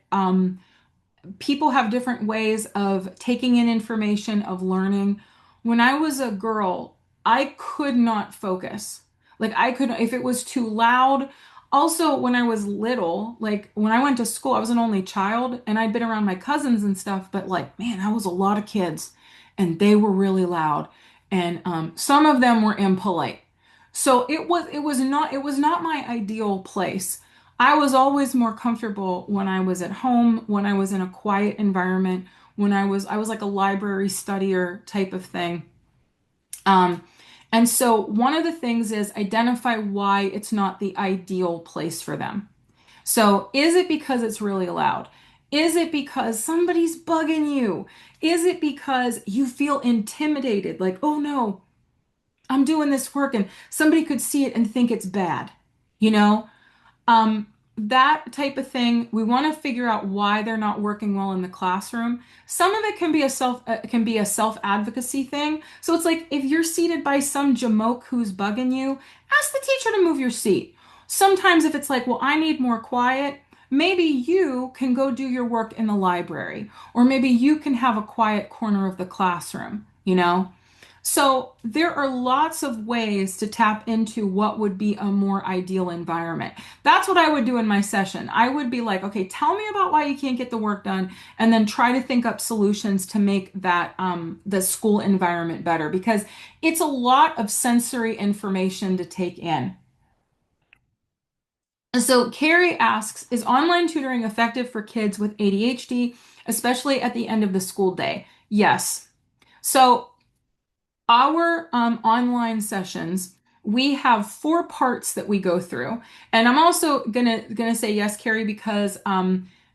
Speaker 1: people have different ways of taking in information, of learning. When I was a girl, I could not focus. Like I could, if it was too loud. Also, when I was little, like when I went to school, I was an only child and I'd been around my cousins and stuff, but like, man, I was a lot of kids and they were really loud. And some of them were impolite. So it was not my ideal place. I was always more comfortable when I was at home, when I was in a quiet environment, when I was like a library studier type of thing. Um, and so one of the things is identify why it's not the ideal place for them. So is it because it's really loud? Is it because somebody's bugging you? Is it because you feel intimidated? Like, oh no, I'm doing this work and somebody could see it and think it's bad, you know? Um, that type of thing, we want to figure out why they're not working well in the classroom. Some of it can be a self advocacy thing. So it's like if you're seated by some jamoke who's bugging you, ask the teacher to move your seat. Sometimes if it's like, well, I need more quiet, maybe you can go do your work in the library, or maybe you can have a quiet corner of the classroom, you know? So there are lots of ways to tap into what would be a more ideal environment. That's what I would do in my session. I would be like, okay, tell me about why you can't get the work done, and then try to think up solutions to make that the school environment better because it's a lot of sensory information to take in. So Carrie asks, is online tutoring effective for kids with ADHD, especially at the end of the school day? Yes. So our online sessions, we have four parts that we go through, and I'm also gonna say yes, Carrie, because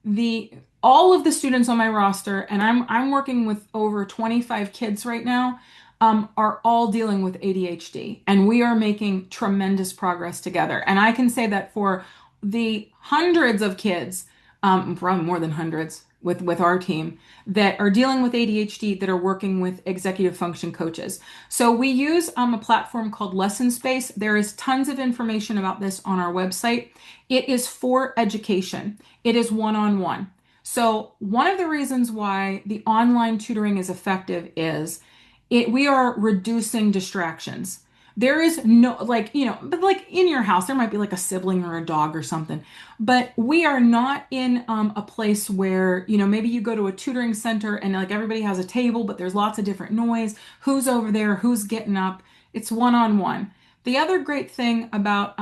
Speaker 1: the all of the students on my roster, and I'm working with over 25 kids right now, are all dealing with ADHD, and we are making tremendous progress together. And I can say that for the hundreds of kids, probably more than hundreds with our team that are dealing with ADHD that are working with executive function coaches. So we use a platform called Lesson Space. There is tons of information about this on our website. It is for education. It is one-on-one. So one of the reasons why the online tutoring is effective is we are reducing distractions. There is no, like, but like in your house, there might be like a sibling or a dog or something. But we are not in a place where, maybe you go to a tutoring center and like everybody has a table, but there's lots of different noise. Who's over there? Who's getting up? It's one-on-one. The other great thing about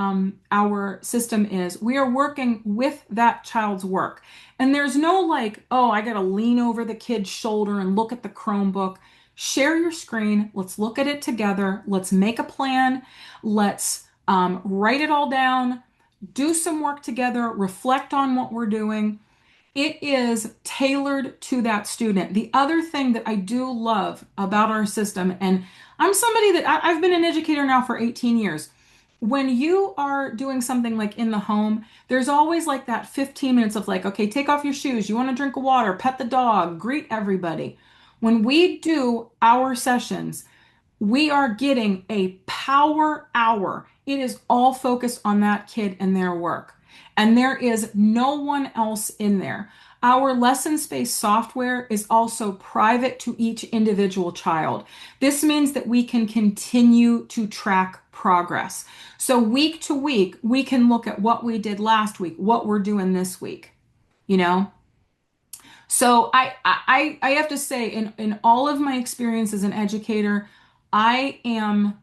Speaker 1: our system is we are working with that child's work. And there's no like, oh, I got to lean over the kid's shoulder and look at the Chromebook. Share your screen. Let's look at it together. Let's make a plan. Let's write it all down, do some work together, reflect on what we're doing. It is tailored to that student. The other thing that I do love about our system, and I'm somebody that I've been an educator now for 18 years. When you are doing something like in the home, there's always like that 15 minutes of like, okay, take off your shoes. You want to drink a water, pet the dog, greet everybody. When we do our sessions, we are getting a power hour. It is all focused on that kid and their work. And there is no one else in there. Our lesson space software is also private to each individual child. This means that we can continue to track progress. So week to week, we can look at what we did last week, what we're doing this week, you know? So I have to say, in all of my experience as an educator, I am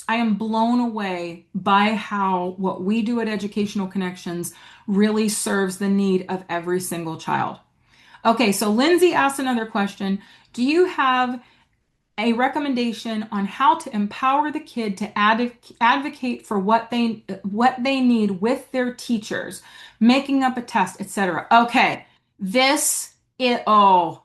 Speaker 1: I am blown away by how what we do at Educational Connections really serves the need of every single child. Okay, so Lindsay asked another question. Do you have a recommendation on how to empower the kid to advocate for what they need with their teachers, making up a test, etc.? Okay, this it oh,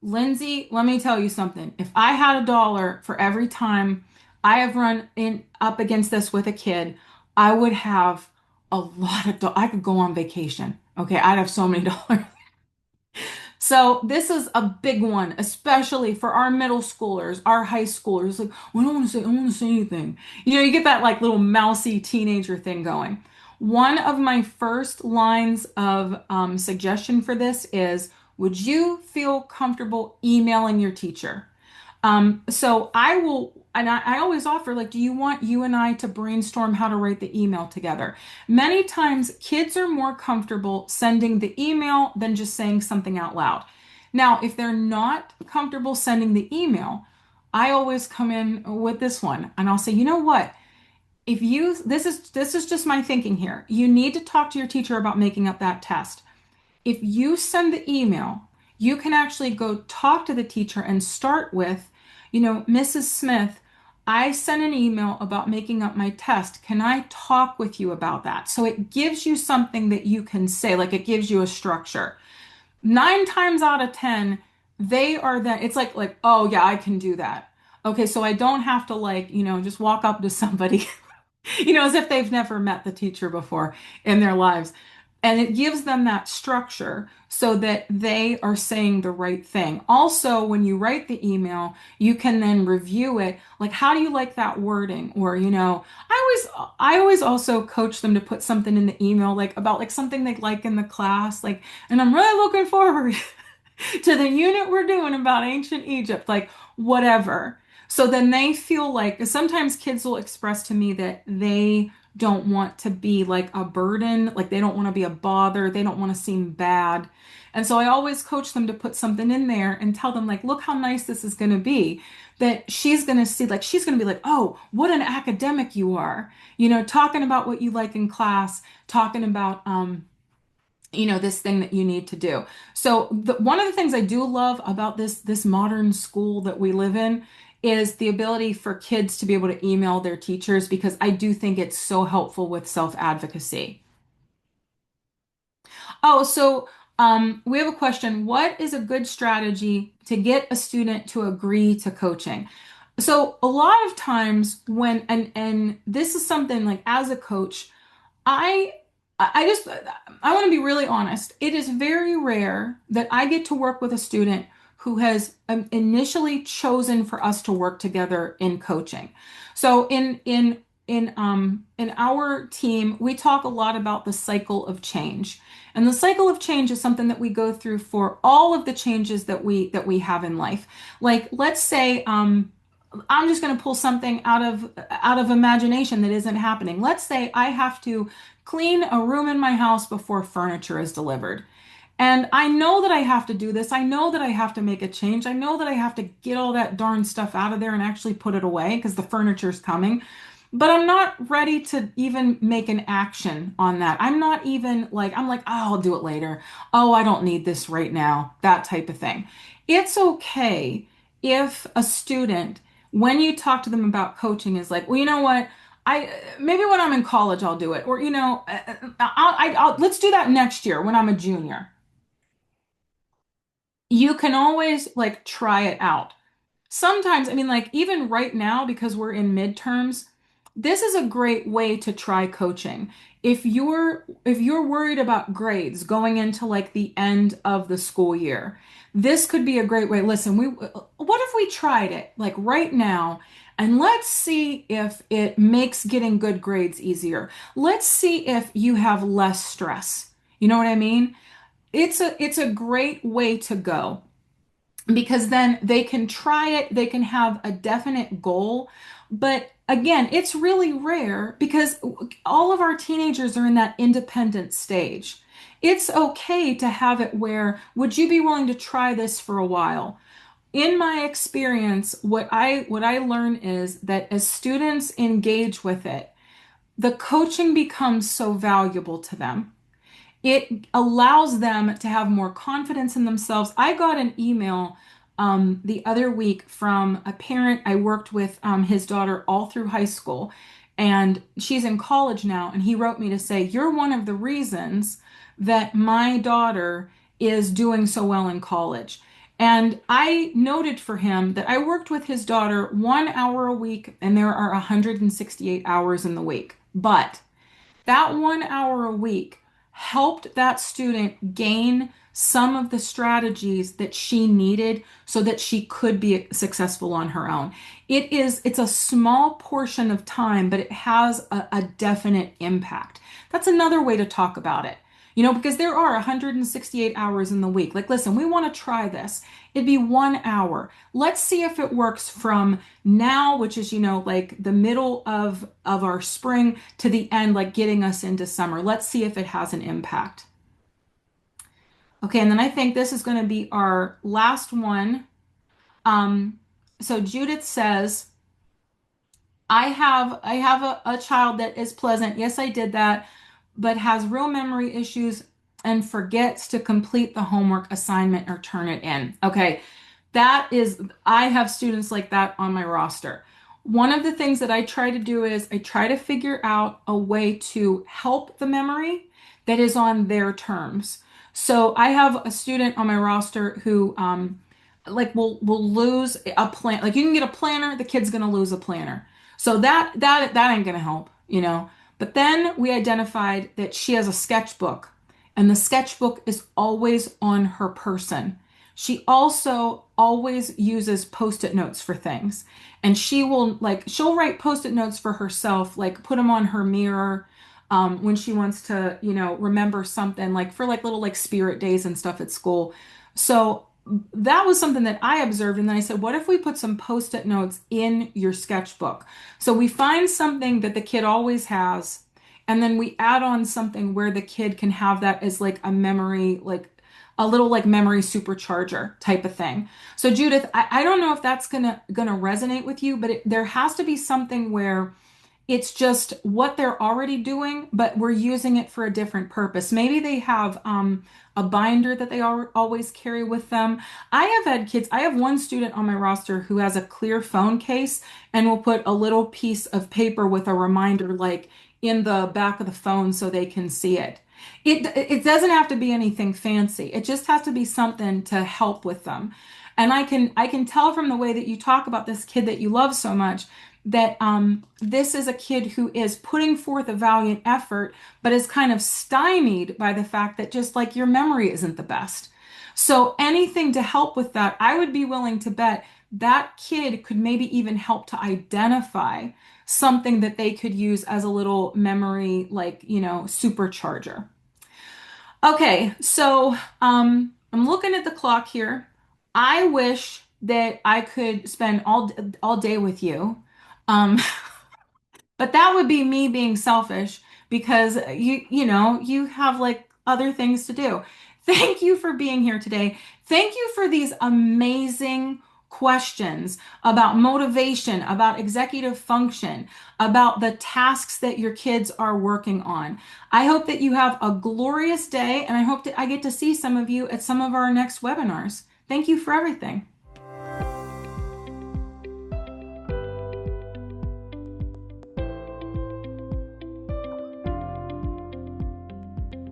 Speaker 1: Lindsay, let me tell you something. If I had $1 for every time I have run in up against this with a kid, I would have a lot of I could go on vacation. Okay, I'd have so many dollars. So this is a big one, especially for our middle schoolers, our high schoolers. Like, well, I don't want to say anything. You get that like little mousy teenager thing going. One of my first lines of suggestion for this is, would you feel comfortable emailing your teacher? So I will, and I always offer, like, do you want you and I to brainstorm how to write the email together? Many times, kids are more comfortable sending the email than just saying something out loud. Now, if they're not comfortable sending the email, I always come in with this one, and I'll say, you know what? If you, this is just my thinking here. You need to talk to your teacher about making up that test. If you send the email, you can actually go talk to the teacher and start with, Mrs. Smith, I sent an email about making up my test. Can I talk with you about that? So it gives you something that you can say, like it gives you a structure. 9 times out of 10, they are that it's like, oh yeah, I can do that. Okay, so I don't have to like, just walk up to somebody as if they've never met the teacher before in their lives. And it gives them that structure so that they are saying the right thing. Also, when you write the email, you can then review it. Like, how do you like that wording? Or, I always also coach them to put something in the email, like about like something they like in the class. Like, and I'm really looking forward to the unit we're doing about ancient Egypt, like whatever. So then they feel like sometimes kids will express to me that they don't want to be like a burden, like they don't want to be a bother, they don't want to seem bad. And so I always coach them to put something in there and tell them, like, look how nice this is going to be. That she's going to see, like, she's going to be like, oh, what an academic you are. Talking about what you like in class, talking about, this thing that you need to do. So one of the things I do love about this modern school that we live in is the ability for kids to be able to email their teachers because I do think it's so helpful with self-advocacy. Oh, so we have a question. What is a good strategy to get a student to agree to coaching? So a lot of times when and this is something like as a coach, I I just I want to be really honest. It is very rare that I get to work with a student who has initially chosen for us to work together in coaching. So in our team, we talk a lot about the cycle of change. And the cycle of change is something that we go through for all of the changes that we have in life. Like let's say I'm just going to pull something out of imagination that isn't happening. Let's say I have to clean a room in my house before furniture is delivered. And I know that I have to do this. I know that I have to make a change. I know that I have to get all that darn stuff out of there and actually put it away because the furniture's coming. But I'm not ready to even make an action on that. I'm not even like, I'm like, oh, I'll do it later. Oh, I don't need this right now. That type of thing. It's okay if a student, when you talk to them about coaching, is like, well, you know what? I maybe when I'm in college I'll do it, or let's do that next year when I'm a junior. You can always like try it out. Sometimes, I mean, like even right now, because we're in midterms, this is a great way to try coaching. If you're worried about grades going into like the end of the school year, this could be a great way. Listen, what if we tried it like right now and let's see if it makes getting good grades easier. Let's see if you have less stress. You know what I mean? It's a great way to go because then they can try it, they can have a definite goal. But again, it's really rare because all of our teenagers are in that independent stage. It's okay to have it where, would you be willing to try this for a while? In my experience, what I learn is that as students engage with it, the coaching becomes so valuable to them. It allows them to have more confidence in themselves. I got an email the other week from a parent I worked with, his daughter all through high school, and she's in college now. And he wrote me to say, "You're one of the reasons that my daughter is doing so well in college." And I noted for him that I worked with his daughter 1 hour a week, and there are 168 hours in the week. But that 1 hour a week helped that student gain some of the strategies that she needed so that she could be successful on her own. It's a small portion of time, but it has a definite impact. That's another way to talk about it. Because there are 168 hours in the week. Like, listen, we want to try this. It'd be 1 hour. Let's see if it works from now, which is, like the middle of our spring to the end, like getting us into summer. Let's see if it has an impact. Okay, and then I think this is going to be our last one. Um, so Judith says, I have a child that is pleasant. Yes, I did that, but has real memory issues and forgets to complete the homework assignment or turn it in. Okay, I have students like that on my roster. One of the things that I try to do is I try to figure out a way to help the memory that is on their terms. So I have a student on my roster who like will lose a plan. Like, you can get a planner, the kid's gonna lose a planner. So that ain't gonna help. But then we identified that she has a sketchbook, and the sketchbook is always on her person. She also always uses post-it notes for things. And she'll write post-it notes for herself, like put them on her mirror, when she wants to, remember something, like for like little like spirit days and stuff at school. So that was something that I observed. And then I said, what if we put some post-it notes in your sketchbook? So we find something that the kid always has, and then we add on something where the kid can have that as like a memory, like a little like memory supercharger type of thing. So Judith, I don't know if that's gonna resonate with you, but there has to be something where it's just what they're already doing, but we're using it for a different purpose. Maybe they have a binder that they always carry with them. I have had kids, I have one student on my roster who has a clear phone case and will put a little piece of paper with a reminder like in the back of the phone so they can see it. It doesn't have to be anything fancy. It just has to be something to help with them. And I can tell from the way that you talk about this kid that you love so much that this is a kid who is putting forth a valiant effort, but is kind of stymied by the fact that just like your memory isn't the best. So anything to help with that, I would be willing to bet that kid could maybe even help to identify something that they could use as a little memory, like, supercharger. Okay, so I'm looking at the clock here. I wish that I could spend all day with you. Um, but that would be me being selfish because you have like other things to do. Thank you for being here today. Thank you for these amazing questions about motivation, about executive function, about the tasks that your kids are working on. I hope that you have a glorious day, and I hope that I get to see some of you at some of our next webinars. Thank you for everything.